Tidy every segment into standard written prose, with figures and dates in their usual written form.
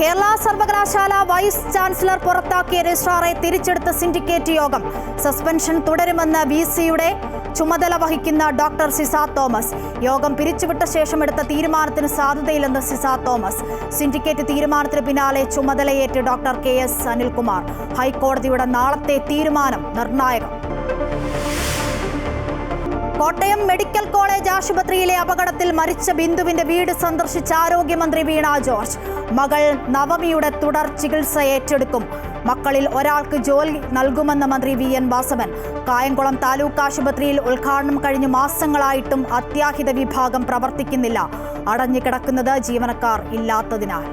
കേരള സർവകലാശാല vice chancellor പുറത്താക്കിയ രജിസ്ട്രാറെ തിരിച്ചെടുത്ത syndicate യോഗം. സസ്പെൻഷൻ തുടരുമെന്ന് വിസിയുടെ ചുമതല വഹിക്കുന്ന ഡോക്ടർ സിസ തോമസ്. യോഗം പിരിച്ചുവിട്ട ശേഷം എടുത്ത തീരുമാനത്തിന് സാധ്യതയില്ലെന്ന് സിസ തോമസ്. സിൻഡിക്കേറ്റ് തീരുമാനത്തിന് പിന്നാലെ ചുമതലയേറ്റ് ഡോക്ടർ KS അനിൽകുമാർ. ഹൈക്കോടതിയുടെ നാളത്തെ തീരുമാനം നിർണായകം. കോട്ടയം മെഡിക്കൽ കോളേജ് ആശുപത്രിയിലെ അപകടത്തിൽ മരിച്ച ബിന്ദുവിന്റെ വീട് സന്ദർശിച്ച ആരോഗ്യമന്ത്രി വീണ ജോർജ്. മകൾ നവമിയുടെ തുടർ ചികിത്സ ഏറ്റെടുക്കും. മക്കളിൽ ഒരാൾക്ക് ജോലി നൽകുമെന്ന് മന്ത്രി VN വാസവൻ. കായംകുളം താലൂക്ക് ആശുപത്രിയിൽ ഉദ്ഘാടനം കഴിഞ്ഞ് മാസങ്ങളായിട്ടും അത്യാഹിത വിഭാഗം പ്രവർത്തിക്കുന്നില്ല. അടഞ്ഞുകിടക്കുന്നത് ജീവനക്കാർ ഇല്ലാത്തതിനാൽ.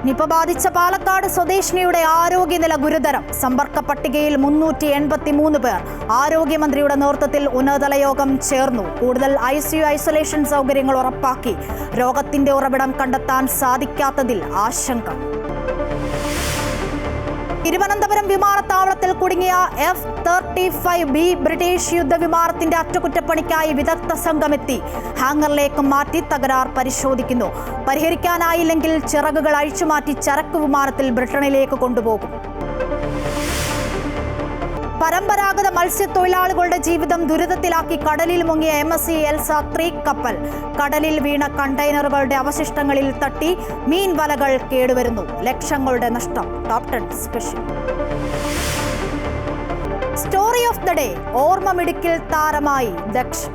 നിപ ബാധിച്ച പാലക്കാട് സ്വദേശിനിയുടെ ആരോഗ്യനില ഗുരുതരം. സമ്പർക്ക പട്ടികയിൽ 383 പേർ. ആരോഗ്യമന്ത്രിയുടെ നേതൃത്വത്തിൽ ഉന്നതതല യോഗം ചേർന്നു. കൂടുതൽ ICU ഐസൊലേഷൻ സൗകര്യങ്ങൾ ഉറപ്പാക്കി. രോഗത്തിന്റെ ഉറവിടം കണ്ടെത്താൻ സാധിക്കാത്തതിൽ ആശങ്ക. തിരുവനന്തപുരം വിമാനത്താവളത്തിൽ കുടുങ്ങിയ F-35B ബ്രിട്ടീഷ് യുദ്ധവിമാനത്തിന്റെ അറ്റകുറ്റപ്പണിക്കായി വിദഗ്ധ സംഘമെത്തി. ഹാങ്ങറിലേക്ക് മാറ്റി തകരാർ പരിശോധിക്കുന്നു. പരിഹരിക്കാനായില്ലെങ്കിൽ ചിറകുകൾ അഴിച്ചുമാറ്റി ചരക്ക് വിമാനത്തിൽ ബ്രിട്ടനിലേക്ക് കൊണ്ടുപോകും. പരമ്പരാഗത മത്സ്യത്തൊഴിലാളികളുടെ ജീവിതം ദുരിതത്തിലാക്കി കടലിൽ മുങ്ങിയ MSC എൽസ 3 കപ്പൽ. കടലിൽ വീണ കണ്ടെയ്നറുകളുടെ അവശിഷ്ടങ്ങളിൽ തട്ടി മീൻ വലകൾ കേടുവരുന്നു. ലക്ഷങ്ങളുടെ നഷ്ടം. Top 10 special. Story of the day. ഓർമ്മമിടുക്കിൽ താരമായി ദക്ഷ്.